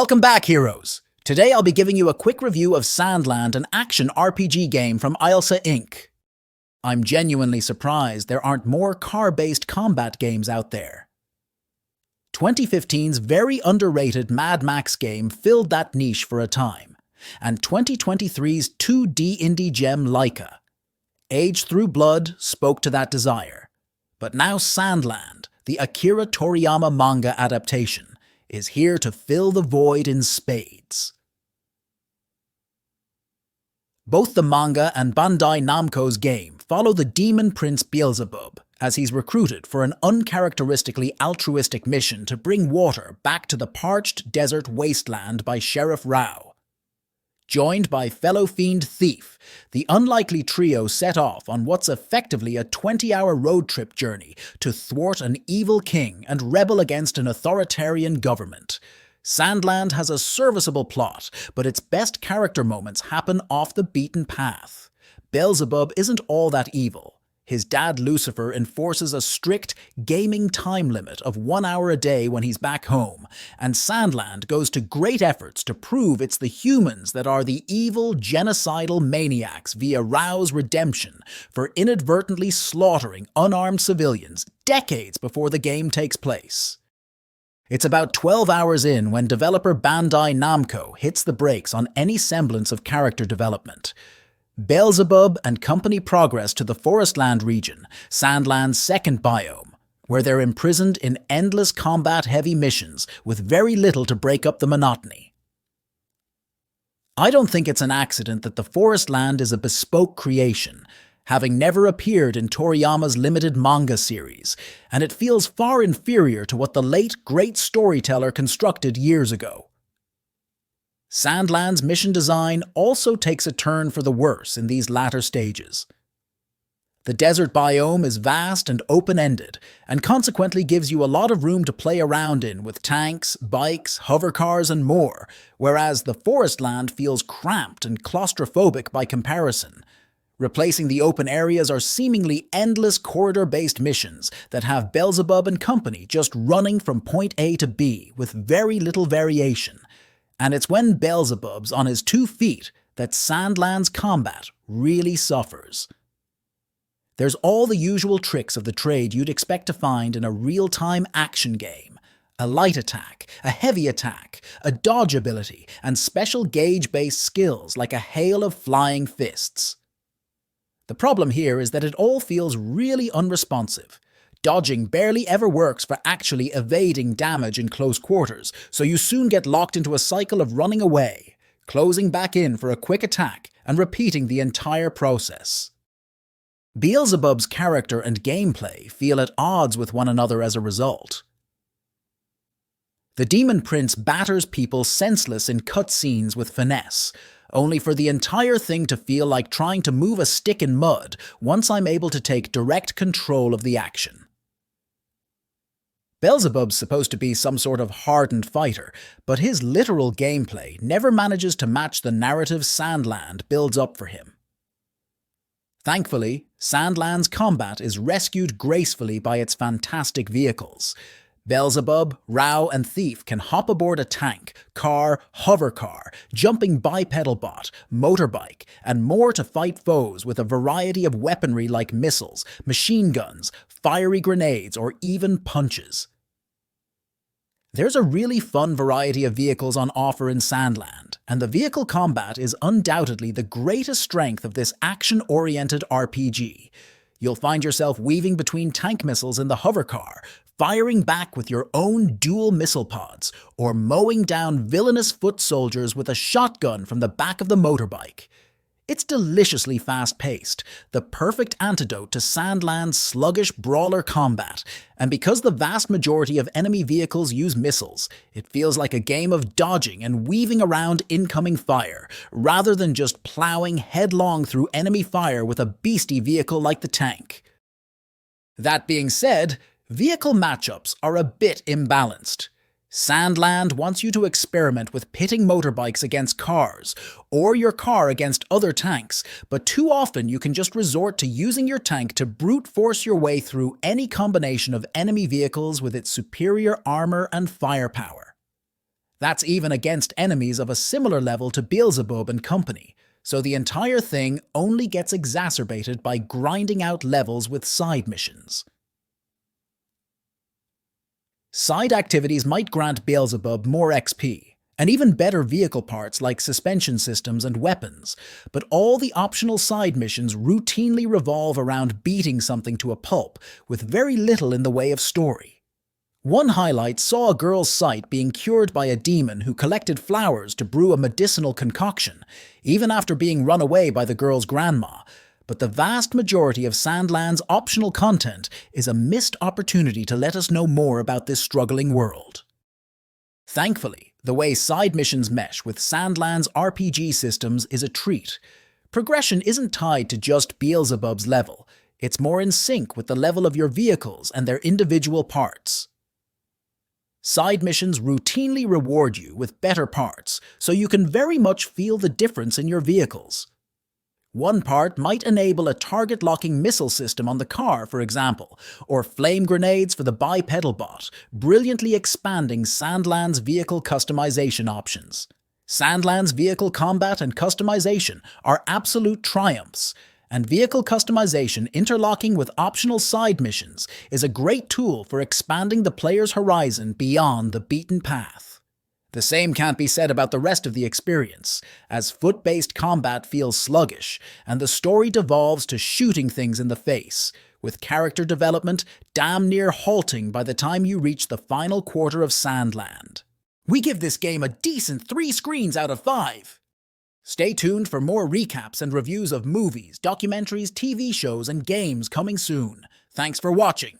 Welcome back, heroes! Today I'll be giving you a quick review of Sandland, an action RPG game from ILCA Inc. I'm genuinely surprised there aren't more car-based combat games out there. 2015's very underrated Mad Max game filled that niche for a time, and 2023's 2D indie gem ILCA Age Through Blood spoke to that desire. But now Sandland, the Akira Toriyama manga adaptation, is here to fill the void in spades. Both the manga and Bandai Namco's game follow the demon prince Beelzebub as he's recruited for an uncharacteristically altruistic mission to bring water back to the parched desert wasteland by Sheriff Rao. Joined by fellow fiend Thief, the unlikely trio set off on what's effectively a 20-hour road trip journey to thwart an evil king and rebel against an authoritarian government. Sandland has a serviceable plot, but its best character moments happen off the beaten path. Beelzebub isn't all that evil. His dad Lucifer enforces a strict gaming time limit of 1 hour a day when he's back home, and Sandland goes to great efforts to prove it's the humans that are the evil, genocidal maniacs via Rao's redemption for inadvertently slaughtering unarmed civilians decades before the game takes place. It's about 12 hours in when developer Bandai Namco hits the brakes on any semblance of character development. Beelzebub and company progress to the Forestland region, Sandland's second biome, where they're imprisoned in endless combat-heavy missions with very little to break up the monotony. I don't think it's an accident that the Forestland is a bespoke creation, having never appeared in Toriyama's limited manga series, and it feels far inferior to what the late great storyteller constructed years ago. Sandland's mission design also takes a turn for the worse in these latter stages. The desert biome is vast and open-ended, and consequently gives you a lot of room to play around in with tanks, bikes, hovercars, and more, whereas the Forestland feels cramped and claustrophobic by comparison. Replacing the open areas are seemingly endless corridor-based missions that have Beelzebub and company just running from point A to B with very little variation. And it's when Beelzebub's on his 2 feet that Sandland's combat really suffers. There's all the usual tricks of the trade you'd expect to find in a real-time action game. A light attack, a heavy attack, a dodge ability, and special gauge-based skills like a hail of flying fists. The problem here is that it all feels really unresponsive. Dodging barely ever works for actually evading damage in close quarters, so you soon get locked into a cycle of running away, closing back in for a quick attack, and repeating the entire process. Beelzebub's character and gameplay feel at odds with one another as a result. The demon prince batters people senseless in cutscenes with finesse, only for the entire thing to feel like trying to move a stick in mud once I'm able to take direct control of the action. Beelzebub's supposed to be some sort of hardened fighter, but his literal gameplay never manages to match the narrative Sandland builds up for him. Thankfully, Sandland's combat is rescued gracefully by its fantastic vehicles. Beelzebub, Rao, and Thief can hop aboard a tank, car, hovercar, jumping bipedal bot, motorbike, and more to fight foes with a variety of weaponry like missiles, machine guns, fiery grenades, or even punches. There's a really fun variety of vehicles on offer in Sandland, and the vehicle combat is undoubtedly the greatest strength of this action-oriented RPG. You'll find yourself weaving between tank missiles in the hovercar, firing back with your own dual missile pods, or mowing down villainous foot soldiers with a shotgun from the back of the motorbike. It's deliciously fast-paced, the perfect antidote to Sandland's sluggish brawler combat, and because the vast majority of enemy vehicles use missiles, it feels like a game of dodging and weaving around incoming fire, rather than just plowing headlong through enemy fire with a beastie vehicle like the tank. That being said, vehicle matchups are a bit imbalanced. Sandland wants you to experiment with pitting motorbikes against cars, or your car against other tanks, but too often you can just resort to using your tank to brute force your way through any combination of enemy vehicles with its superior armor and firepower. That's even against enemies of a similar level to Beelzebub and company, so the entire thing only gets exacerbated by grinding out levels with side missions. Side activities might grant Beelzebub more XP, and even better vehicle parts like suspension systems and weapons, but all the optional side missions routinely revolve around beating something to a pulp, with very little in the way of story. One highlight saw a girl's sight being cured by a demon who collected flowers to brew a medicinal concoction, even after being run away by the girl's grandma, but the vast majority of Sandland's optional content is a missed opportunity to let us know more about this struggling world. Thankfully, the way side missions mesh with Sandland's RPG systems is a treat. Progression isn't tied to just Beelzebub's level, it's more in sync with the level of your vehicles and their individual parts. Side missions routinely reward you with better parts, so you can very much feel the difference in your vehicles. One part might enable a target-locking missile system on the car, for example, or flame grenades for the bipedal bot, brilliantly expanding Sandland's vehicle customization options. Sandland's vehicle combat and customization are absolute triumphs, and vehicle customization interlocking with optional side missions is a great tool for expanding the player's horizon beyond the beaten path. The same can't be said about the rest of the experience, as foot-based combat feels sluggish, and the story devolves to shooting things in the face, with character development damn near halting by the time you reach the final quarter of Sandland. We give this game a decent 3 screens out of 5. Stay tuned for more recaps and reviews of movies, documentaries, TV shows, and games coming soon. Thanks for watching.